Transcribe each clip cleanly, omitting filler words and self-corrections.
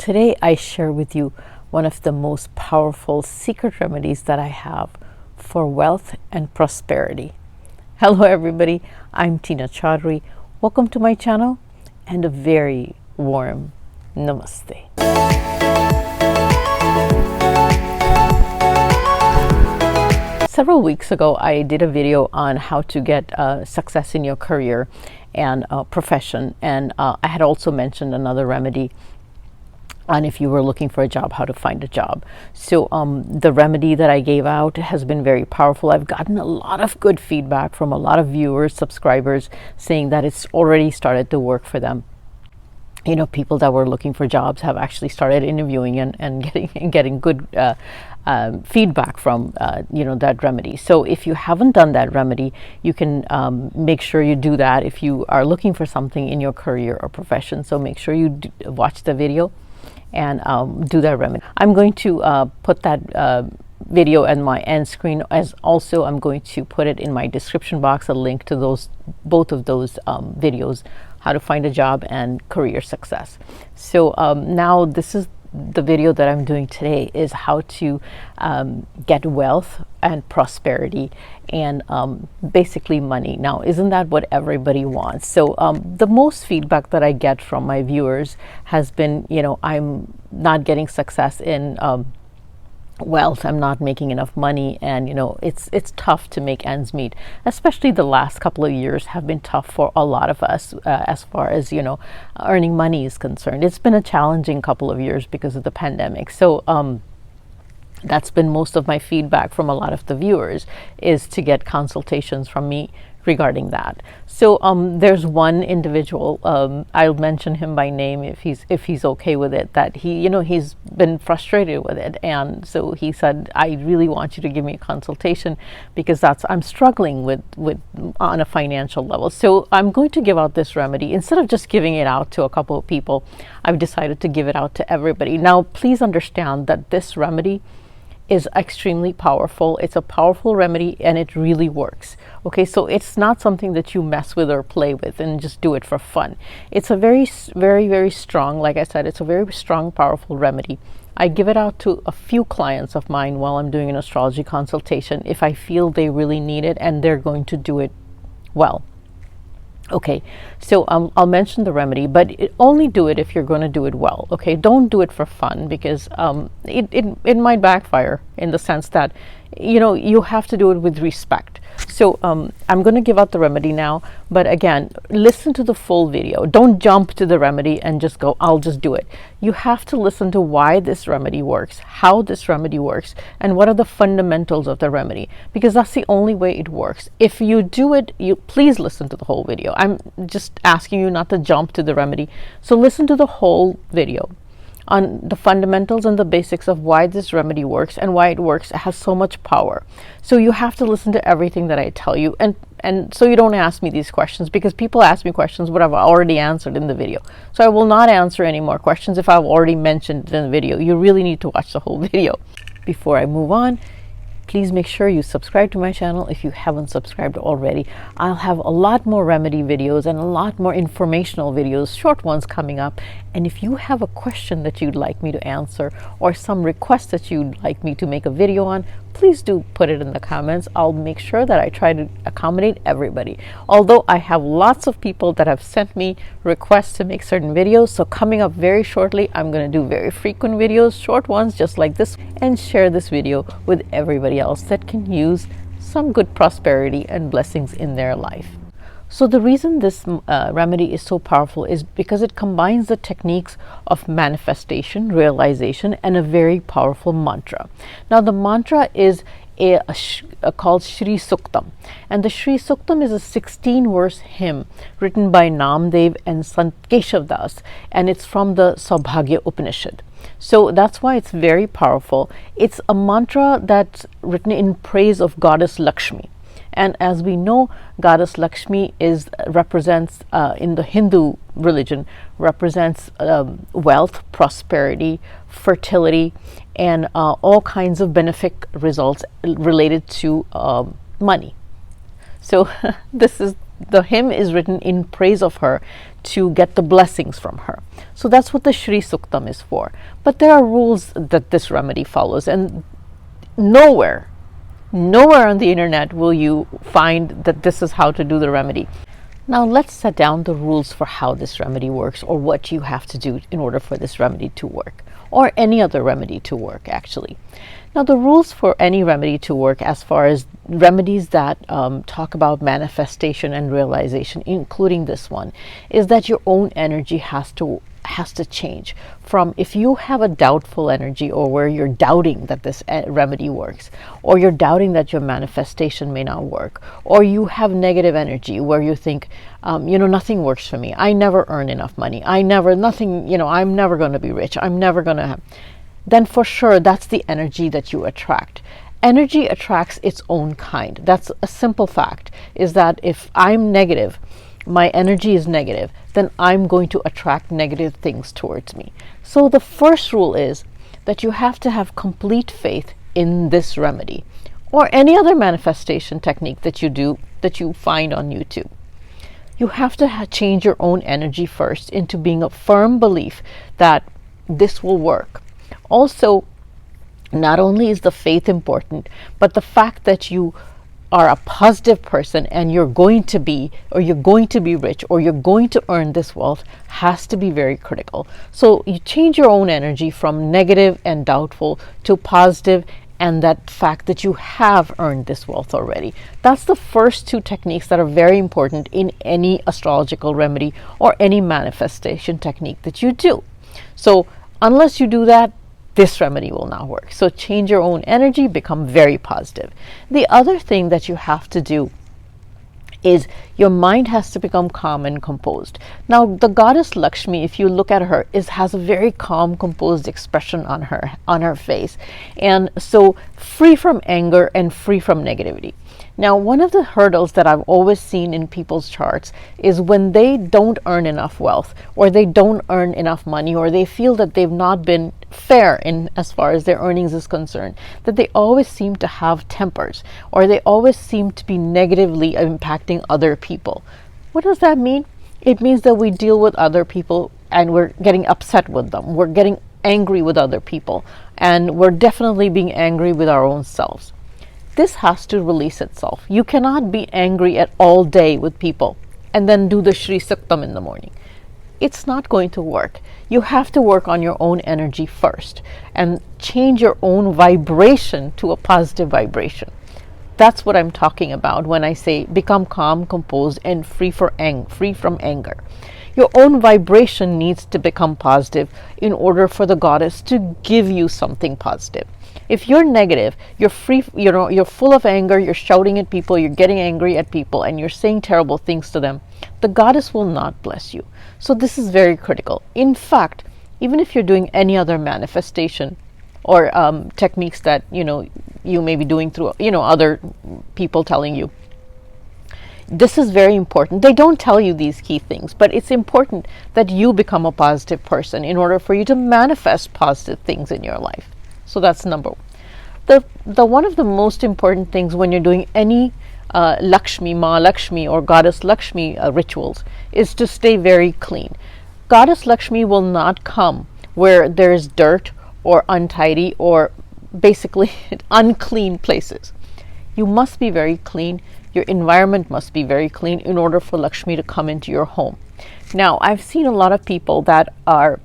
Today I share with you one of the most powerful secret remedies that I have for wealth and prosperity. Hello everybody, I'm Tina Chaudhary. Welcome to my channel and a very warm namaste. Several weeks ago, I did a video on how to get success in your career and profession, and I had also mentioned another remedy on if you were looking for a job, how to find a job. So the remedy that I gave out has been very powerful. I've gotten a lot of good feedback from a lot of viewers, subscribers, saying that it's already started to work for them. You know, people that were looking for jobs have actually started interviewing and getting good feedback from that remedy. So if you haven't done that remedy, you can make sure you do that if you are looking for something in your career or profession. So make sure you watch the video and do that remedy. I'm going to put that video in my end screen, as also I'm going to put it in my description box, a link to both of those videos, how to find a job and career success. So now this is the video that I'm doing today, is how to get wealth and prosperity and basically money. Now, isn't that what everybody wants? So the most feedback that I get from my viewers has been, I'm not getting success in wealth, I'm not making enough money, and it's tough to make ends meet. Especially the last couple of years have been tough for a lot of us as far as earning money is concerned. It's been a challenging couple of years because of the pandemic. So that's been most of my feedback from a lot of the viewers, is to get consultations from me regarding that. So there's one individual, I'll mention him by name if he's okay with it, that he's been frustrated with it, and so he said, I really want you to give me a consultation because I'm struggling with on a financial level. So I'm going to give out this remedy. Instead of just giving it out to a couple of people, I've decided to give it out to everybody. Now please understand that this remedy is extremely powerful. It's a powerful remedy and it really works. Okay, so it's not something that you mess with or play with and just do it for fun. It's a very, very, very strong, like I said, it's a very strong, powerful remedy. I give it out to a few clients of mine while I'm doing an astrology consultation if I feel they really need it and they're going to do it well. Okay, so I'll mention the remedy, but only do it if you're going to do it well. Okay, don't do it for fun, because it might backfire, in the sense that you have to do it with respect. So I'm going to give out the remedy now, but again, listen to the full video. Don't jump to the remedy and just go, I'll just do it. You have to listen to why this remedy works, how this remedy works, and what are the fundamentals of the remedy, because that's the only way it works. If you do it, please listen to the whole video. I'm just asking you not to jump to the remedy. So listen to the whole video on the fundamentals and the basics of why this remedy works and why it works. It has so much power. So you have to listen to everything that I tell you, and so you don't ask me these questions, because people ask me questions what I've already answered in the video. So I will not answer any more questions if I've already mentioned it in the video. You really need to watch the whole video. Before I move on, please make sure you subscribe to my channel if you haven't subscribed already. I'll have a lot more remedy videos and a lot more informational videos, short ones, coming up. And if you have a question that you'd like me to answer, or some request that you'd like me to make a video on, please do put it in the comments. I'll make sure that I try to accommodate everybody. Although I have lots of people that have sent me requests to make certain videos, so coming up very shortly, I'm going to do very frequent videos, short ones just like this, and share this video with everybody else that can use some good prosperity and blessings in their life. So the reason this remedy is so powerful is because it combines the techniques of manifestation, realization, and a very powerful mantra. Now the mantra is called Shri Suktam, and the Shri Suktam is a 16-verse hymn written by Namdev and Sant Keshav Das, and it's from the Saubhagya Upanishad. So that's why it's very powerful. It's a mantra that's written in praise of Goddess Lakshmi. And as we know, Goddess Lakshmi represents in the Hindu religion, represents wealth, prosperity, fertility, and all kinds of benefic results related to money. So the hymn is written in praise of her, to get the blessings from her. So that's what the Shri Suktam is for. But there are rules that this remedy follows, and nowhere on the internet will you find that this is how to do the remedy. Now let's set down the rules for how this remedy works, or what you have to do in order for this remedy to work, or any other remedy to work actually. Now the rules for any remedy to work, as far as remedies that talk about manifestation and realization, including this one, is that your own energy has to change from, if you have a doubtful energy, or where you're doubting that this remedy works, or you're doubting that your manifestation may not work, or you have negative energy where you think, nothing works for me, I never earn enough money, I'm never going to be rich, I'm never going to have, then for sure that's the energy that you attract. Energy attracts its own kind. That's a simple fact, is that if I'm negative, my energy is negative, then I'm going to attract negative things towards me. So the first rule is that you have to have complete faith in this remedy, or any other manifestation technique that you find on YouTube. You have to change your own energy first into being a firm belief that this will work. Also, not only is the faith important, but the fact that you are a positive person and you're going to be rich, or you're going to earn this wealth, has to be very critical. So you change your own energy from negative and doubtful to positive, and that fact that you have earned this wealth already. That's the first two techniques that are very important in any astrological remedy or any manifestation technique that you do. So unless you do that, this remedy will not work. So change your own energy, become very positive. The other thing that you have to do is your mind has to become calm and composed. Now the goddess Lakshmi, if you look at her, has a very calm, composed expression on her face, and so free from anger and free from negativity. Now, one of the hurdles that I've always seen in people's charts is when they don't earn enough wealth, or they don't earn enough money, or they feel that they've not been fair in as far as their earnings is concerned, that they always seem to have tempers, or they always seem to be negatively impacting other people. What does that mean? It means that we deal with other people and we're getting upset with them. We're getting angry with other people, and we're definitely being angry with our own selves. This has to release itself. You cannot be angry at all day with people and then do the Shri Suktam in the morning. It's not going to work. You have to work on your own energy first and change your own vibration to a positive vibration. That's what I'm talking about when I say become calm, composed, and free from anger. Your own vibration needs to become positive in order for the goddess to give you something positive. If you're negative, you're full of anger, you're shouting at people, you're getting angry at people, and you're saying terrible things to them, the goddess will not bless you. So this is very critical. In fact, even if you're doing any other manifestation or techniques that you may be doing through other people telling you, this is very important. They don't tell you these key things, but it's important that you become a positive person in order for you to manifest positive things in your life. So that's number one. The one of the most important things when you're doing any Lakshmi, Ma Lakshmi, or Goddess Lakshmi rituals is to stay very clean. Goddess Lakshmi will not come where there's dirt or untidy or basically unclean places. You must be very clean. Your environment must be very clean in order for Lakshmi to come into your home. Now, I've seen a lot of people that are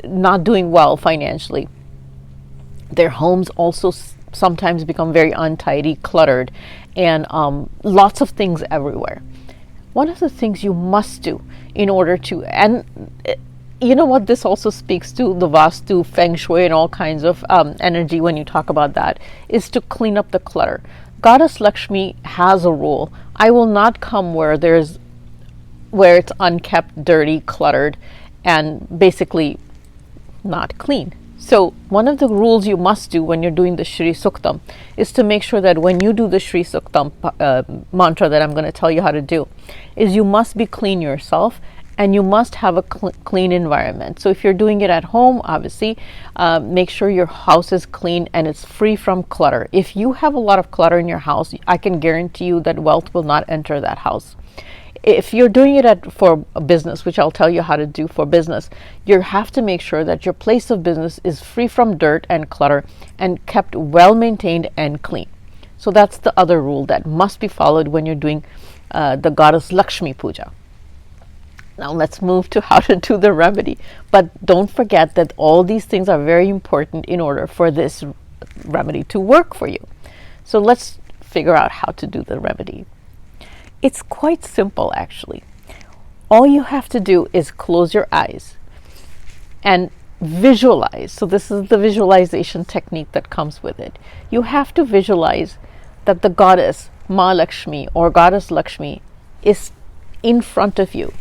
not doing well financially. Their homes also sometimes become very untidy, cluttered, and lots of things everywhere. One of the things you must do in order to, and you know what, this also speaks to the Vastu, Feng Shui, and all kinds of energy when you talk about that, is to clean up the clutter. Goddess Lakshmi has a rule. I will not come where it's unkept, dirty, cluttered, and basically not clean. So one of the rules you must do when you're doing the Shri Suktam is to make sure that when you do the Shri Suktam mantra that I'm going to tell you how to do, is you must be clean yourself, and you must have a clean environment. So if you're doing it at home, obviously, make sure your house is clean and it's free from clutter. If you have a lot of clutter in your house, I can guarantee you that wealth will not enter that house. if you're doing it for a business, which I'll tell you how to do for business, you have to make sure that your place of business is free from dirt and clutter and kept well maintained and clean. So that's the other rule that must be followed when you're doing the goddess Lakshmi puja. Now let's move to how to do the remedy. But don't forget that all these things are very important in order for this remedy to work for you. So let's figure out how to do the remedy. It's quite simple, actually. All you have to do is close your eyes and visualize. So this is the visualization technique that comes with it. You have to visualize that the goddess Ma Lakshmi or goddess Lakshmi is in front of you.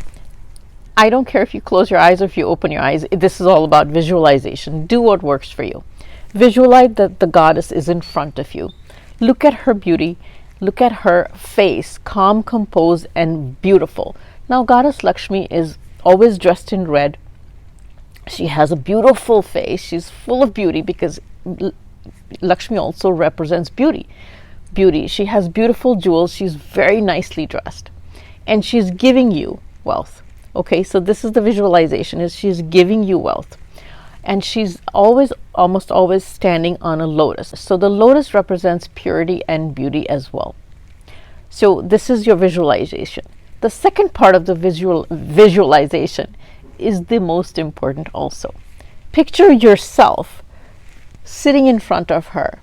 I don't care if you close your eyes or if you open your eyes. This is all about visualization. Do what works for you. Visualize that the goddess is in front of you. Look at her beauty. Look at her face, calm, composed, and beautiful. Now, goddess Lakshmi is always dressed in red. She has a beautiful face. She's full of beauty because Lakshmi also represents beauty. She has beautiful jewels. She's very nicely dressed. And she's giving you wealth. Okay, so this is the visualization, is she's giving you wealth. And she's almost always standing on a lotus. So the lotus represents purity and beauty as well. So this is your visualization. The second part of the visualization is the most important also. Picture yourself sitting in front of her,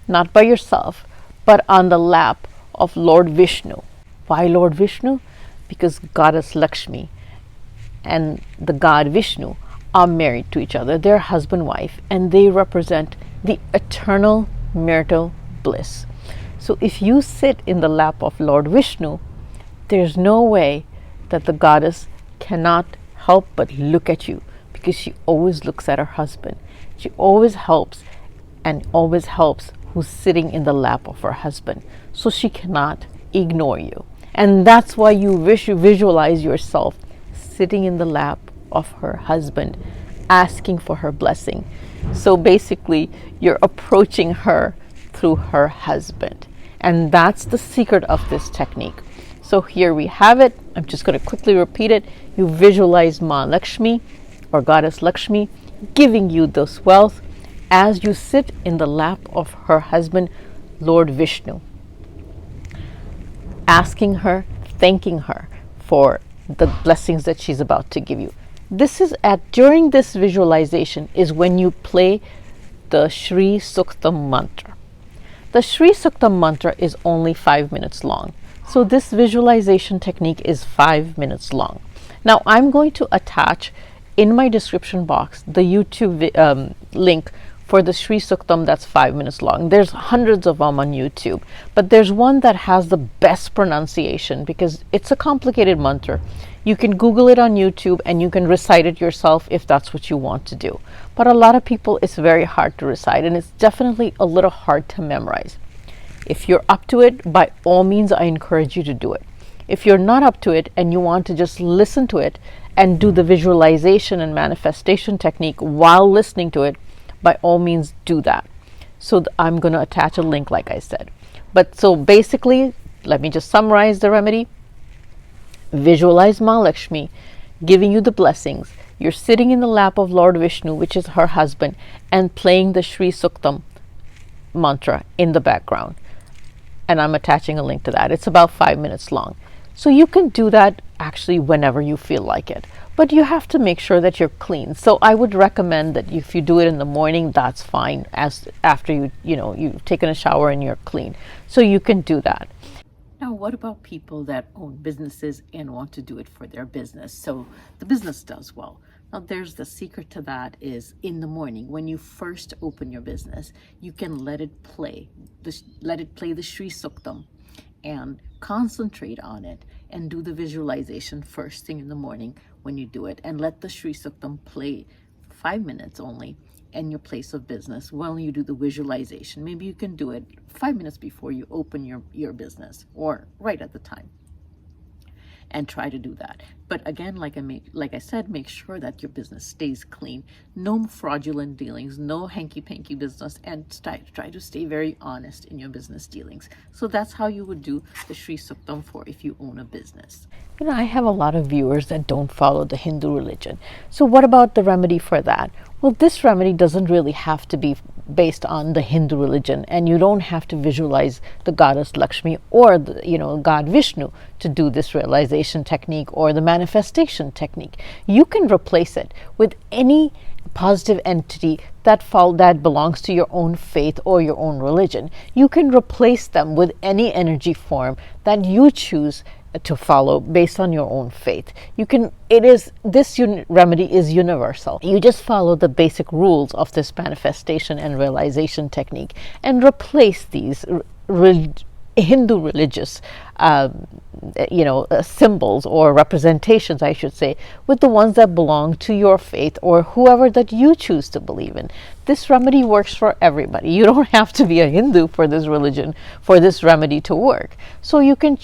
not by yourself, but on the lap of Lord Vishnu. Why Lord Vishnu? Because goddess Lakshmi and the god Vishnu are married to each other. They're husband-wife, and they represent the eternal marital bliss. So if you sit in the lap of Lord Vishnu, there's no way that the goddess cannot help but look at you, because she always looks at her husband. She always helps who's sitting in the lap of her husband. So she cannot ignore you. And that's why you visualize yourself sitting in the lap of her husband, asking for her blessing. So basically, you're approaching her through her husband. And that's the secret of this technique. So here we have it. I'm just going to quickly repeat it. You visualize Ma Lakshmi or goddess Lakshmi giving you this wealth as you sit in the lap of her husband, Lord Vishnu, asking her, thanking her for the blessings that she's about to give you. During this visualization is when you play the Shri Suktam mantra. The Shri Suktam mantra is only 5 minutes long. So this visualization technique is 5 minutes long. Now I'm going to attach in my description box the YouTube link for the Shri Suktam that's 5 minutes long. There's hundreds of them on YouTube, but there's one that has the best pronunciation because it's a complicated mantra. You can Google it on YouTube and you can recite it yourself if that's what you want to do. But a lot of people, it's very hard to recite, and it's definitely a little hard to memorize. If you're up to it, by all means, I encourage you to do it. If you're not up to it and you want to just listen to it and do the visualization and manifestation technique while listening to it, by all means do that. So I'm going to attach a link like I said. But so basically, let me just summarize the remedy. Visualize Ma Lakshmi giving you the blessings. You're sitting in the lap of Lord Vishnu, which is her husband, and playing the Shri Suktam mantra in the background. And I'm attaching a link to that. It's about 5 minutes long. So you can do that actually whenever you feel like it. But you have to make sure that you're clean. So I would recommend that if you do it in the morning, that's fine. As after you've taken a shower and you're clean. So you can do that. Now, what about people that own businesses and want to do it for their business? So the business does well. Now, there's the secret to that is in the morning when you first open your business, you can let it play the Shri Suktam and concentrate on it and do the visualization first thing in the morning when you do it, and let the Shri Suktam play 5 minutes only in your place of business while you do the visualization. Maybe you can do it 5 minutes before you open your business or right at the time, and try to do that. But again, like I said, make sure that your business stays clean. No fraudulent dealings, no hanky-panky business, and try to stay very honest in your business dealings. So that's how you would do the Shri Suktam for if you own a business. I have a lot of viewers that don't follow the Hindu religion. So what about the remedy for that? Well, this remedy doesn't really have to be based on the Hindu religion, and you don't have to visualize the goddess Lakshmi or the, God Vishnu to do this realization technique or the manifestation technique. You can replace it with any positive entity that belongs to your own faith or your own religion. You can replace them with any energy form that you choose to follow based on your own faith. This remedy is universal. You just follow the basic rules of this manifestation and realization technique and replace these Hindu religious symbols or representations, I should say, with the ones that belong to your faith or whoever that you choose to believe in. This remedy works for everybody. You don't have to be a Hindu for this religion for this remedy to work. So you can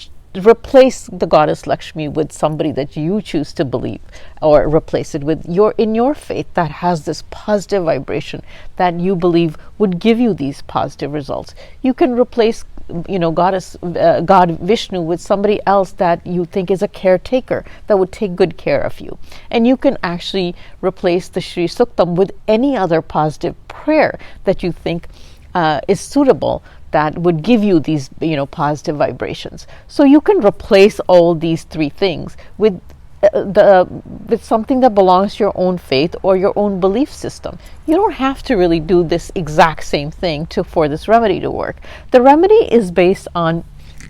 replace the goddess Lakshmi with somebody that you choose to believe, or replace it with in your faith that has this positive vibration that you believe would give you these positive results. You can replace God Vishnu with somebody else that you think is a caretaker that would take good care of you. And you can actually replace the Shri Suktam with any other positive prayer that you think is suitable, that would give you these positive vibrations. So you can replace all these three things with something that belongs to your own faith or your own belief system. You don't have to really do this exact same thing for this remedy to work. The remedy is based on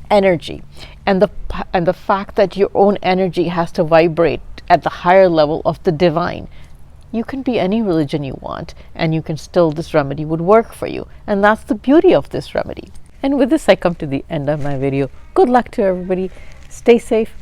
energy and the fact that your own energy has to vibrate at the higher level of the divine. You can be any religion you want, and this remedy would work for you. And that's the beauty of this remedy. And with this, I come to the end of my video. Good luck to everybody. Stay safe.